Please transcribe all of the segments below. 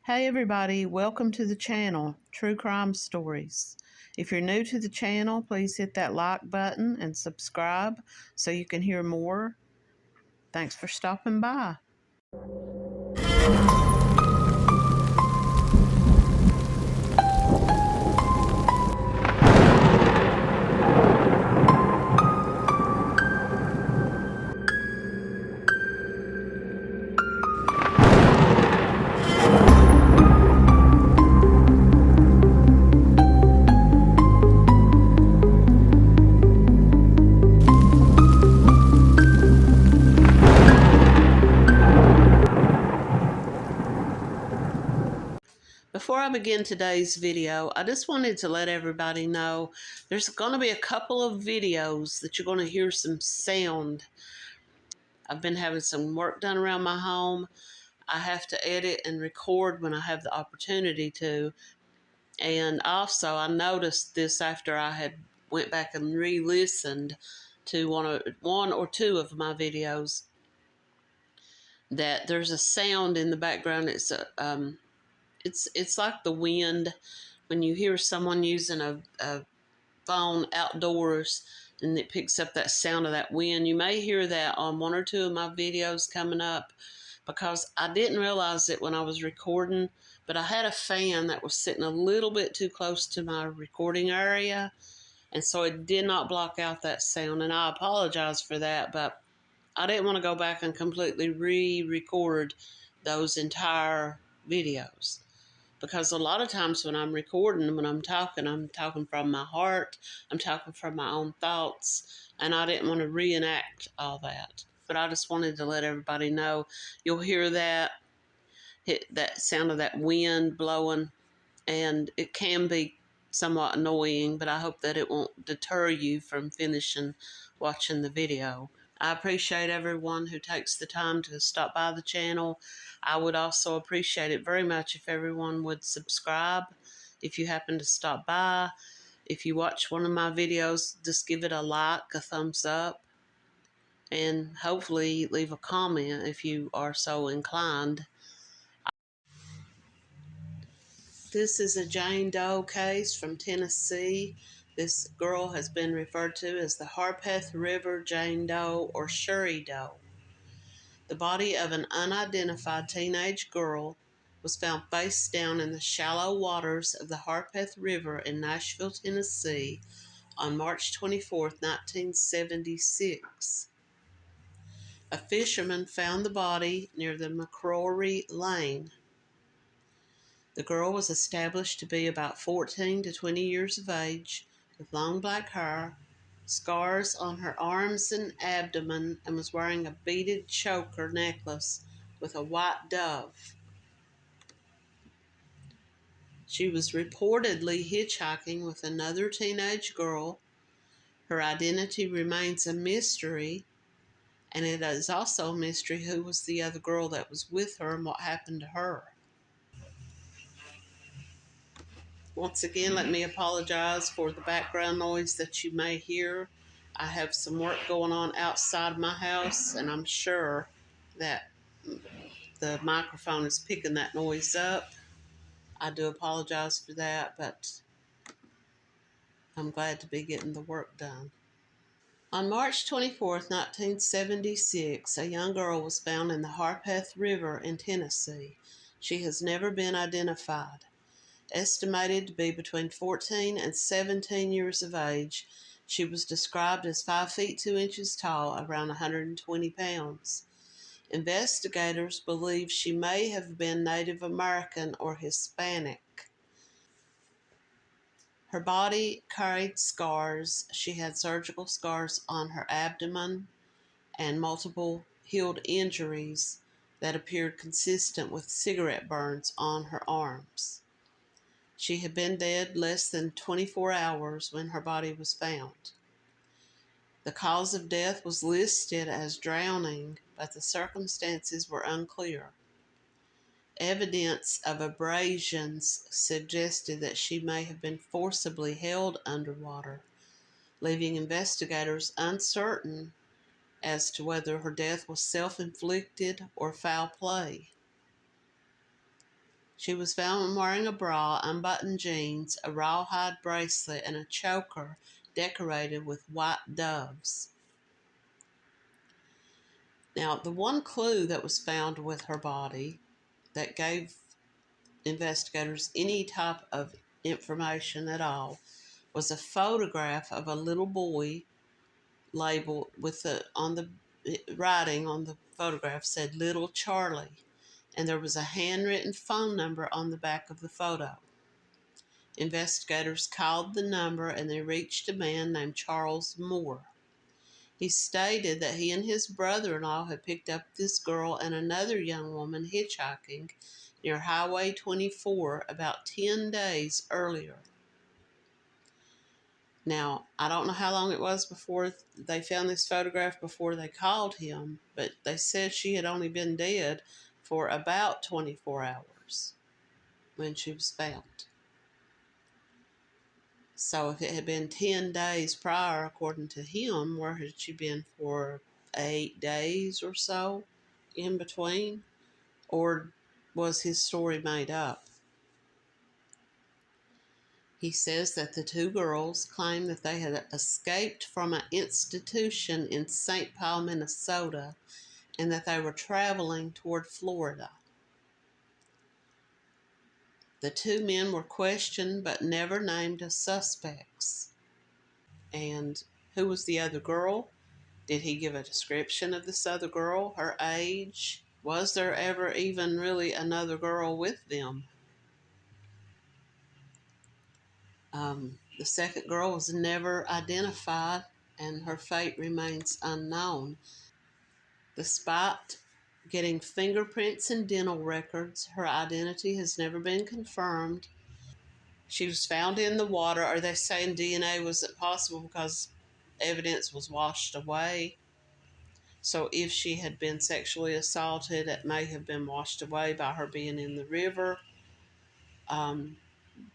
Hey everybody, welcome to the channel, True Crime Stories. If you're new to the channel, please hit that like button and subscribe so you can hear more. Thanks for stopping by. Before I begin today's video, I just wanted to let everybody know there's going to be a couple of videos that you're going to hear some sound. I've been having some work done around my home. I have to edit and record when I have the opportunity to. And also I noticed this after I had went back and re-listened to one or two of my videos, that there's a sound in the background. It's like the wind when you hear someone using a phone outdoors and it picks up that sound of that wind. You may hear that on one or two of my videos coming up, because I didn't realize it when I was recording, but I had a fan that was sitting a little bit too close to my recording area, and so it did not block out that sound, and I apologize for that, but I didn't want to go back and completely re-record those entire videos. Because a lot of times when I'm recording, when I'm talking from my heart, I'm talking from my own thoughts, and I didn't want to reenact all that. But I just wanted to let everybody know you'll hear that, that sound of that wind blowing, and it can be somewhat annoying, but I hope that it won't deter you from finishing watching the video. I appreciate everyone who takes the time to stop by the channel. I would also appreciate it very much if everyone would subscribe if you happen to stop by. If you watch one of my videos, just give it a like, a thumbs up, and hopefully leave a comment if you are so inclined. This is a Jane Doe case from Tennessee. This girl has been referred to as the Harpeth River Jane Doe or Cheryl Doe. The body of an unidentified teenage girl was found face down in the shallow waters of the Harpeth River in Nashville, Tennessee on March 24, 1976. A fisherman found the body near the McCrory Lane. The girl was established to be about 14 to 20 years of age, with long black hair, scars on her arms and abdomen, and was wearing a beaded choker necklace with a white dove. She was reportedly hitchhiking with another teenage girl. Her identity remains a mystery, and it is also a mystery who was the other girl that was with her and what happened to her. Once again, let me apologize for the background noise that you may hear. I have some work going on outside my house, and I'm sure that the microphone is picking that noise up. I do apologize for that, but I'm glad to be getting the work done. On March 24, 1976, a young girl was found in the Harpeth River in Tennessee. She has never been identified. Estimated to be between 14 and 17 years of age, she was described as 5 feet 2 inches tall, around 120 pounds. Investigators believe she may have been Native American or Hispanic. Her body carried scars. She had surgical scars on her abdomen and multiple healed injuries that appeared consistent with cigarette burns on her arms. She had been dead less than 24 hours when her body was found. The cause of death was listed as drowning, but the circumstances were unclear. Evidence of abrasions suggested that she may have been forcibly held underwater, leaving investigators uncertain as to whether her death was self-inflicted or foul play. She was found wearing a bra, unbuttoned jeans, a rawhide bracelet, and a choker decorated with white doves. Now, the one clue that was found with her body that gave investigators any type of information at all was a photograph of a little boy labeled with the writing on the photograph said Little Charlie, and there was a handwritten phone number on the back of the photo. Investigators called the number and they reached a man named Charles Moore. He stated that he and his brother-in-law had picked up this girl and another young woman hitchhiking near Highway 24 about 10 days earlier. Now, I don't know how long it was before they found this photograph before they called him, but they said she had only been dead for about 24 hours when she was found. So if it had been 10 days prior, according to him, where had she been for 8 days or so in between? Or was his story made up? He says that the two girls claimed that they had escaped from an institution in St. Paul, Minnesota, and that they were traveling toward Florida. The two men were questioned but never named as suspects. And who was the other girl? Did he give a description of this other girl, her age? Was there ever even really another girl with them? The second girl was never identified, and her fate remains unknown. Despite getting fingerprints and dental records, her identity has never been confirmed. She was found in the water. Are they saying DNA wasn't possible because evidence was washed away? So if she had been sexually assaulted, it may have been washed away by her being in the river.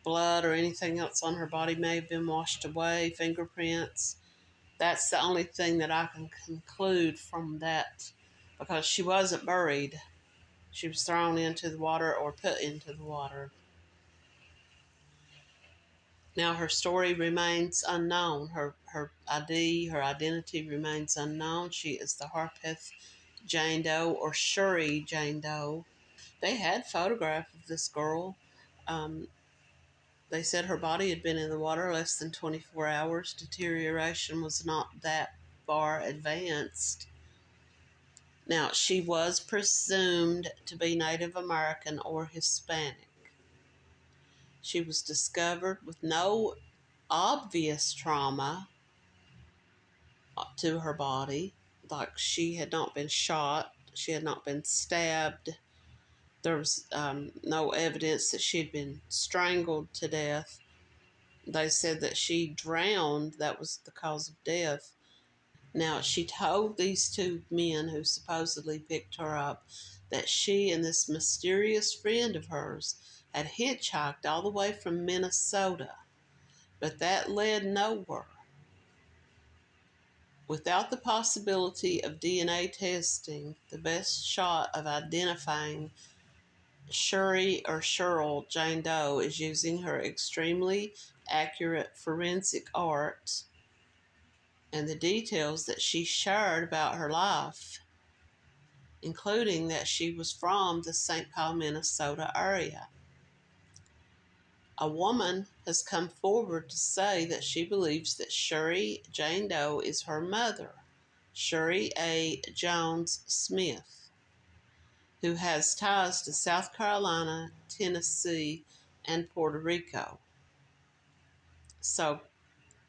Blood or anything else on her body may have been washed away, fingerprints. That's the only thing that I can conclude from that, because she wasn't buried. She was thrown into the water or put into the water. Now her story remains unknown. Her ID, her identity remains unknown. She is the Harpeth Jane Doe or Shuri Jane Doe. They had photographs of this girl. They said her body had been in the water less than 24 hours. Deterioration was not that far advanced. Now, she was presumed to be Native American or Hispanic. She was discovered with no obvious trauma to her body, like she had not been shot, she had not been stabbed. There was no evidence that she had been strangled to death. They said that she drowned, that was the cause of death. Now, she told these two men who supposedly picked her up that she and this mysterious friend of hers had hitchhiked all the way from Minnesota, but that led nowhere. Without the possibility of DNA testing, the best shot of identifying Shuri or Cheryl Jane Doe is using her extremely accurate forensic art and the details that she shared about her life, including that she was from the St. Paul, Minnesota area. A woman has come forward to say that she believes that Shuri Jane Doe is her mother, Shuri A. Jones Smith, who has ties to South Carolina, Tennessee, and Puerto Rico. So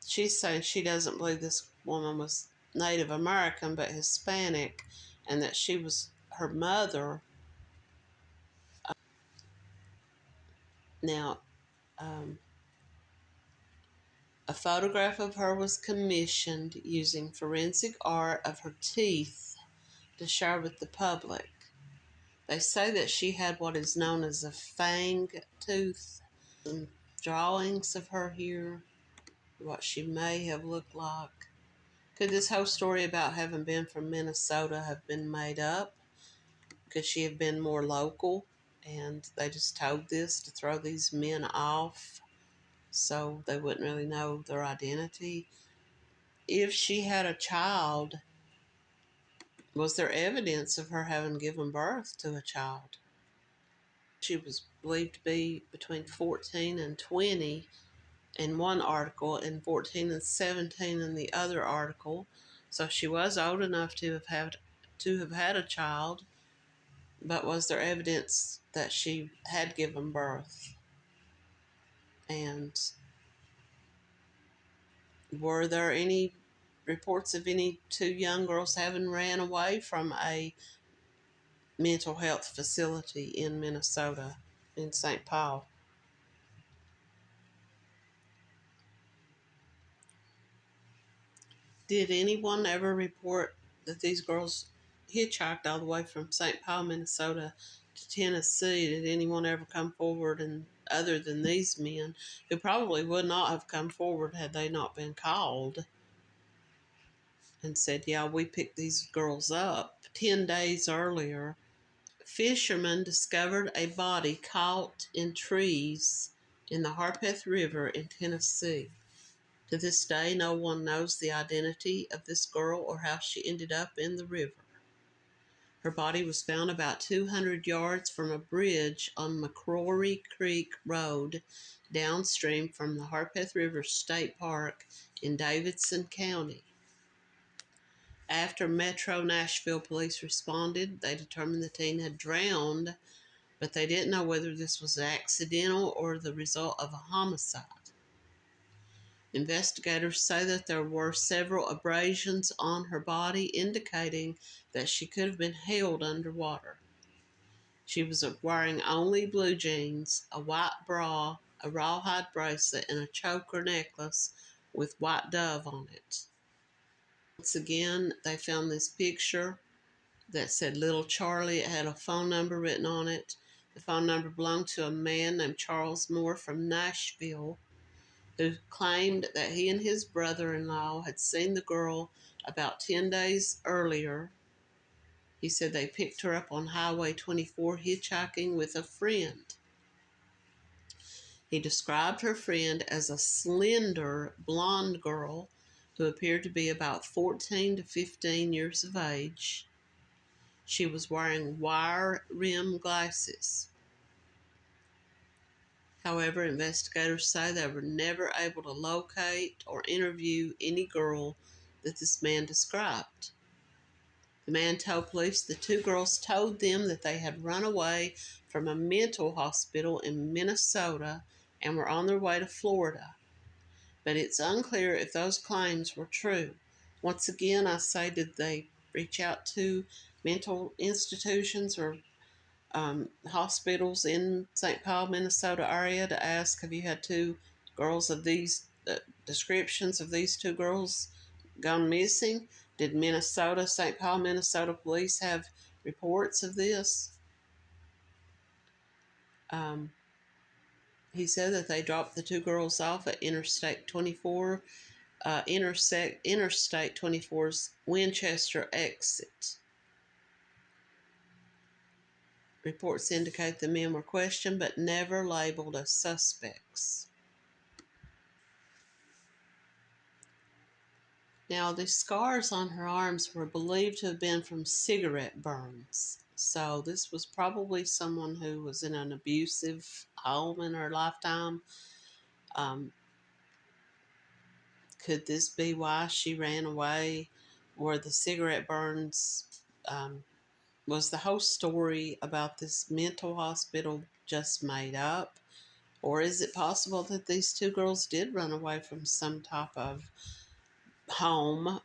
she's saying she doesn't believe this woman was Native American but Hispanic, and that she was her mother. Now, a photograph of her was commissioned using forensic art of her teeth to share with the public. They say that she had what is known as a fang tooth. Some drawings of her here, what she may have looked like. Could this whole story about having been from Minnesota have been made up? Could she have been more local? And they just told this to throw these men off so they wouldn't really know their identity. If she had a child, was there evidence of her having given birth to a child? She was believed to be between 14 and 20 in one article and 14 and 17 in the other article. So she was old enough to have had a child, but was there evidence that she had given birth? And were there any reports of any two young girls having ran away from a mental health facility in Minnesota, in St. Paul? Did anyone ever report that these girls hitchhiked all the way from St. Paul, Minnesota to Tennessee? Did anyone ever come forward, and other than these men, who probably would not have come forward had they not been called and said, yeah, we picked these girls up 10 days earlier? Fishermen discovered a body caught in trees in the Harpeth River in Tennessee. To this day, no one knows the identity of this girl or how she ended up in the river. Her body was found about 200 yards from a bridge on McCrory Creek Road, downstream from the Harpeth River State Park in Davidson County. After Metro Nashville police responded, they determined the teen had drowned, but they didn't know whether this was accidental or the result of a homicide. Investigators say that there were several abrasions on her body, indicating that she could have been held underwater. She was wearing only blue jeans, a white bra, a rawhide bracelet, and a choker necklace with white dove on it. Once again, they found this picture that said Little Charlie. It had a phone number written on it. The phone number belonged to a man named Charles Moore from Nashville, who claimed that he and his brother-in-law had seen the girl about 10 days earlier. He said they picked her up on Highway 24 hitchhiking with a friend. He described her friend as a slender, blonde girl who appeared to be about 14 to 15 years of age. She was wearing wire-rimmed glasses. However, investigators say they were never able to locate or interview any girl that this man described. The man told police the two girls told them that they had run away from a mental hospital in Minnesota and were on their way to Florida. But it's unclear if those claims were true. Once again, I say, did they reach out to mental institutions or hospitals in St. Paul, Minnesota area to ask, have you had two girls of these descriptions of these two girls gone missing? Did St. Paul, Minnesota police have reports of this? He said that they dropped the two girls off at Interstate 24, Interstate 24's Winchester exit. Reports indicate the men were questioned but never labeled as suspects. Now, the scars on her arms were believed to have been from cigarette burns. So this was probably someone who was in an abusive home in her lifetime. Could this be why she ran away? Or the cigarette burns? Was the whole story about this mental hospital just made up? Or is it possible that these two girls did run away from some type of home?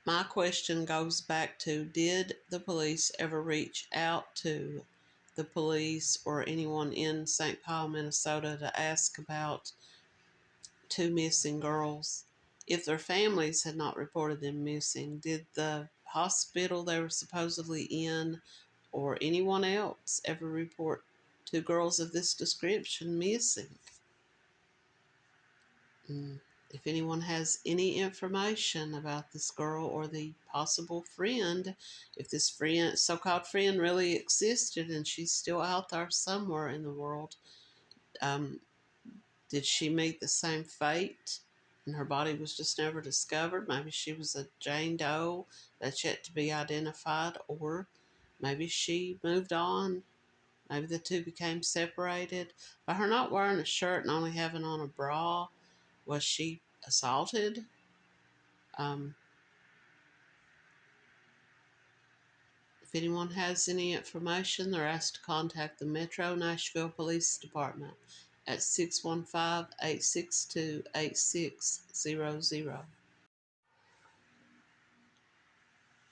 My question goes back to, did the police ever reach out to the police or anyone in St. Paul, Minnesota to ask about two missing girls? If their families had not reported them missing, did the hospital they were supposedly in or anyone else ever report two girls of this description missing? If anyone has any information about this girl or the possible friend, if this friend, so-called friend, really existed and she's still out there somewhere in the world, did she meet the same fate and her body was just never discovered? Maybe she was a Jane Doe that's yet to be identified, or maybe she moved on. Maybe the two became separated. By her not wearing a shirt and only having on a bra, was she assaulted? Um, if anyone has any information, they're asked to contact the Metro Nashville Police Department at 615-862-8600.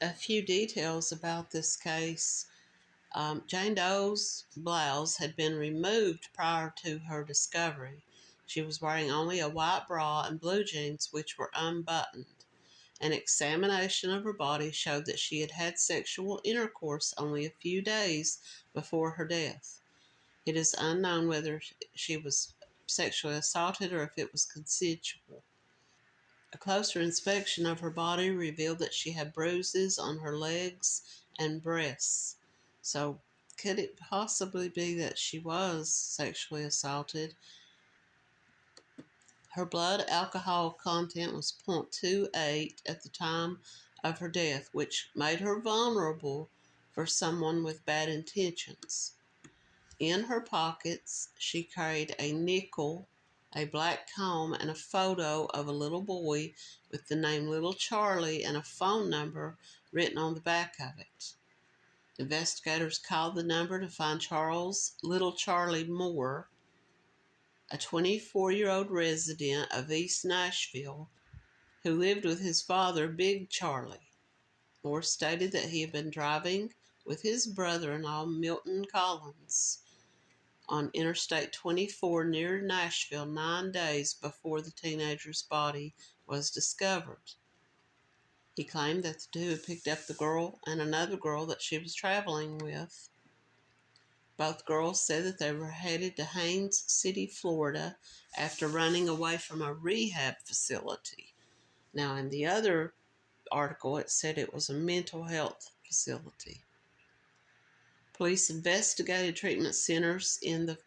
A few details about this case. Jane Doe's blouse had been removed prior to her discovery. She was wearing only a white bra and blue jeans, which were unbuttoned. An examination of her body showed that she had had sexual intercourse only a few days before her death. It is unknown whether she was sexually assaulted or if it was consensual. A closer inspection of her body revealed that she had bruises on her legs and breasts. So, could it possibly be that she was sexually assaulted? Her blood alcohol content was 0.28 at the time of her death, which made her vulnerable for someone with bad intentions. In her pockets, she carried a nickel, a black comb, and a photo of a little boy with the name Little Charlie and a phone number written on the back of it. Investigators called the number to find Charles Little Charlie Moore, a 24-year-old resident of East Nashville who lived with his father, Big Charlie. Moore stated that he had been driving with his brother-in-law, Milton Collins, on Interstate 24 near Nashville 9 days before the teenager's body was discovered. He claimed that the two had picked up the girl and another girl that she was traveling with. Both girls said that they were headed to Haines City, Florida, after running away from a rehab facility. Now, in the other article, it said it was a mental health facility. Police investigated treatment centers in the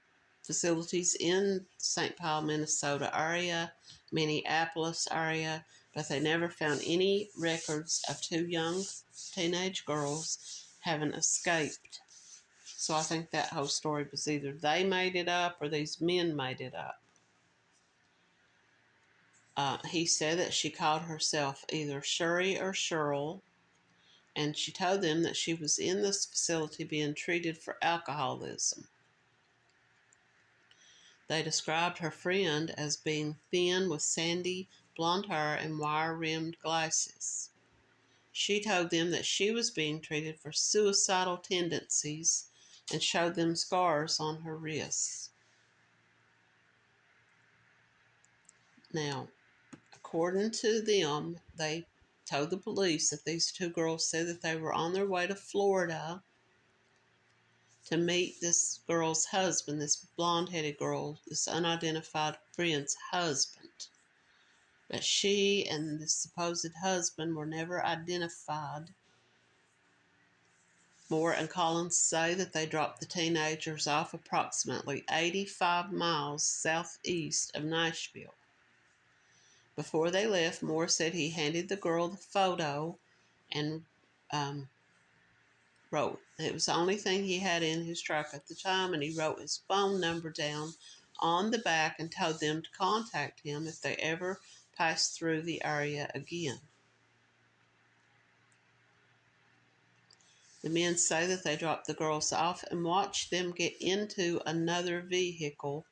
facilities in St. Paul, Minnesota area, Minneapolis area, but they never found any records of two young teenage girls having escaped. So I think that whole story was either they made it up or these men made it up. He said that she called herself either Shuri or Cheryl, and she told them that she was in this facility being treated for alcoholism. They described her friend as being thin with sandy blonde hair and wire-rimmed glasses. She told them that she was being treated for suicidal tendencies and showed them scars on her wrists. Now, according to them, they told the police that these two girls said that they were on their way to Florida to meet this girl's husband, this blonde-headed girl, this unidentified friend's husband. But she and the supposed husband were never identified. Moore and Collins say that they dropped the teenagers off approximately 85 miles southeast of Nashville. Before they left, Moore said he handed the girl the photo and wrote. It was the only thing he had in his truck at the time, and he wrote his phone number down on the back and told them to contact him if they ever passed through the area again. The men say that they dropped the girls off and watched them get into another vehicle,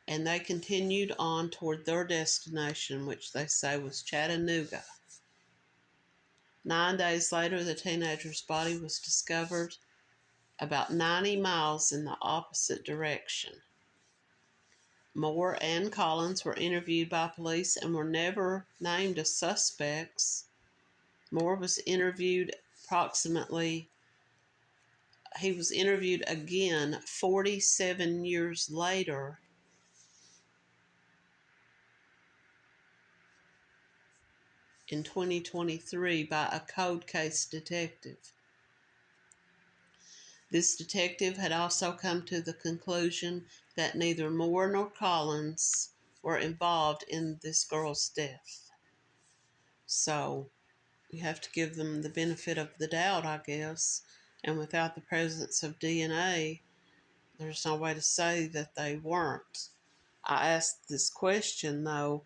and they continued on toward their destination, which they say was Chattanooga. 9 days later, the teenager's body was discovered about 90 miles in the opposite direction. Moore and Collins were interviewed by police and were never named as suspects. Moore was interviewed again 47 years later in 2023 by a cold case detective. This detective had also come to the conclusion that neither Moore nor Collins were involved in this girl's death. So you have to give them the benefit of the doubt, I guess. And without the presence of DNA, there's no way to say that they weren't. I asked this question, though.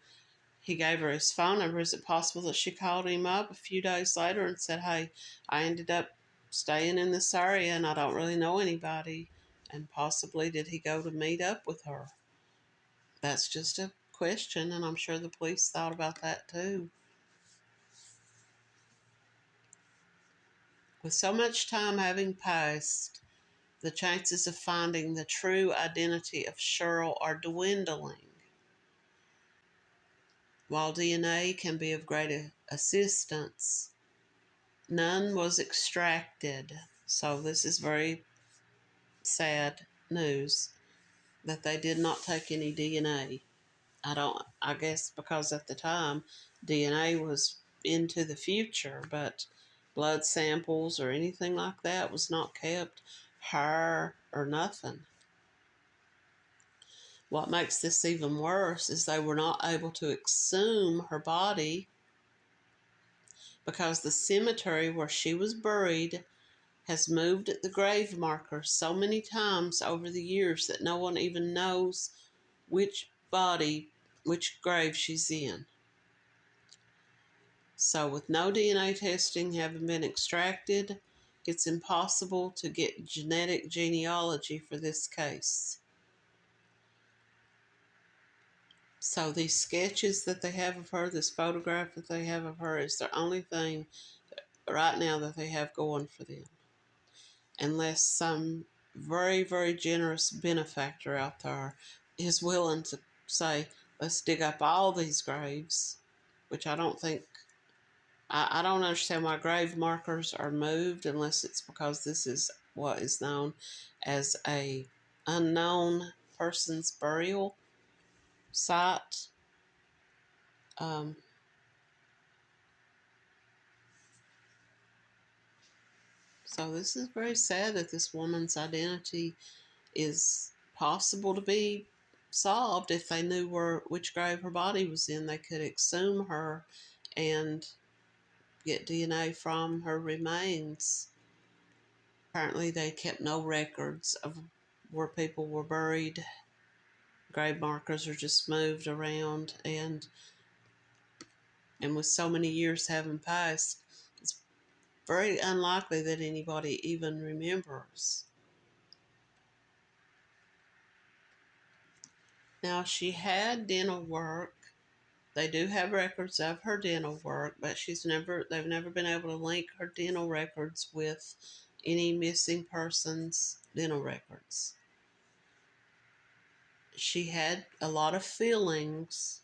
He gave her his phone number. Is it possible that she called him up a few days later and said, hey, I ended up staying in this area and I don't really know anybody? And possibly did he go to meet up with her? That's just a question, and I'm sure the police thought about that too. With so much time having passed, the chances of finding the true identity of Cheryl are dwindling. While DNA can be of great assistance, none was extracted. So this is very sad news that they did not take any DNA. I guess because at the time DNA was into the future, but blood samples or anything like that was not kept, hair or nothing. What makes this even worse is they were not able to exhume her body because the cemetery where she was buried has moved the grave marker so many times over the years that no one even knows which grave she's in. So with no DNA testing having been extracted, it's impossible to get genetic genealogy for this case. So these sketches that they have of her, this photograph that they have of her, is the only thing right now that they have going for them. Unless some very, very generous benefactor out there is willing to say, let's dig up all these graves, which I don't think, I don't understand why grave markers are moved unless it's because this is what is known as a unknown person's burial site. So this is very sad that this woman's identity is possible to be solved if they knew which grave her body was in. They could exhume her and get DNA from her remains. Apparently they kept no records of where people were buried. Grave markers are just moved around, and with so many years having passed, it's very unlikely that anybody even remembers. Now, she had dental work. They do have records of her dental work, but they've never been able to link her dental records with any missing person's dental records. She had a lot of fillings,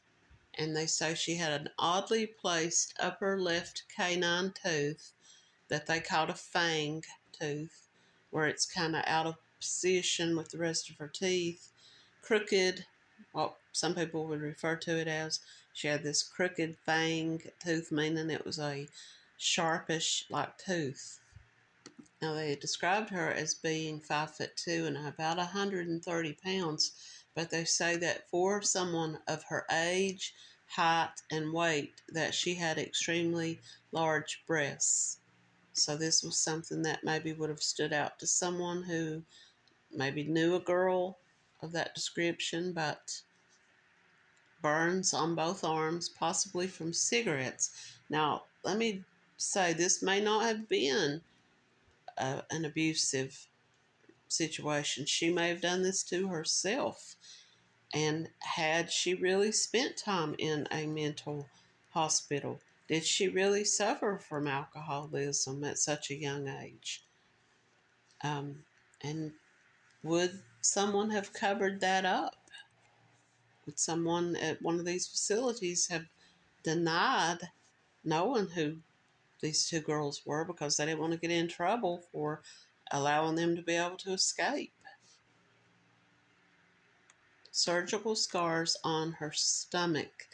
and they say she had an oddly placed upper left canine tooth that they called a fang tooth, where it's kind of out of position with the rest of her teeth. Crooked, what some people would refer to it as. She had this crooked fang tooth, meaning it was a sharpish like tooth. Now they described her as being 5'2" and about 130 pounds, but they say that for someone of her age, height, and weight, that she had extremely large breasts. So this was something that maybe would have stood out to someone who maybe knew a girl of that description, but burns on both arms, possibly from cigarettes. Now, let me say, this may not have been an abusive situation. She may have done this to herself. And had she really spent time in a mental hospital? Did she really suffer from alcoholism at such a young age? And would someone have covered that up? Would someone at one of these facilities have denied knowing who these two girls were because they didn't want to get in trouble for allowing them to be able to escape? Surgical scars on her stomach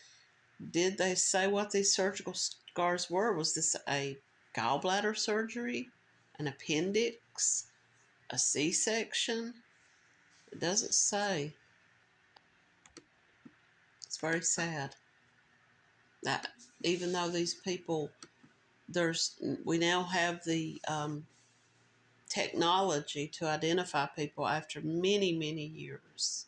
Did they say what these surgical scars were? Was this a gallbladder surgery, an appendix, a C-section? It doesn't say. It's very sad that even though these people, we now have the technology to identify people after many, many years.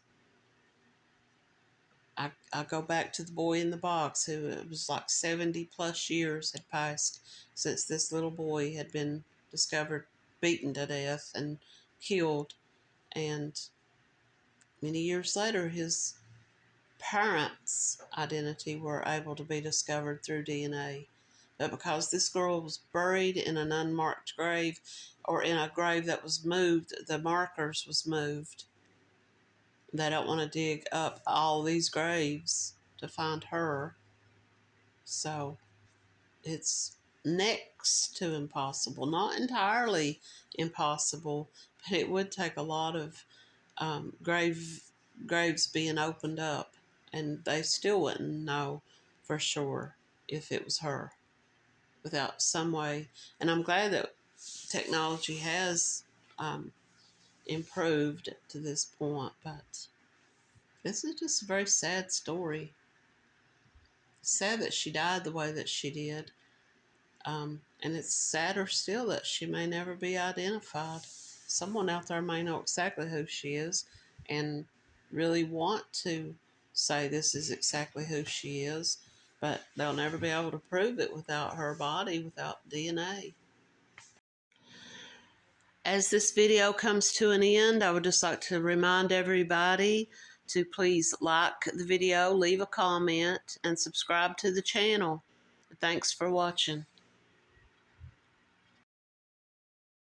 I go back to the boy in the box who, it was like 70 plus years had passed since this little boy had been discovered beaten to death and killed. And many years later, his parents' identity were able to be discovered through DNA. But because this girl was buried in an unmarked grave, or in a grave that was moved, the markers was moved. They don't want to dig up all these graves to find her. So it's next to impossible. Not entirely impossible, but it would take a lot of graves being opened up, and they still wouldn't know for sure if it was her without some way. And I'm glad that technology has improved to this point, but this is just a very sad story. Sad that she died the way that she did. And it's sadder still that she may never be identified. Someone out there may know exactly who she is and really want to say this is exactly who she is, but they'll never be able to prove it without her body, without DNA. As this video comes to an end, I would just like to remind everybody to please like the video, leave a comment, and subscribe to the channel. Thanks for watching.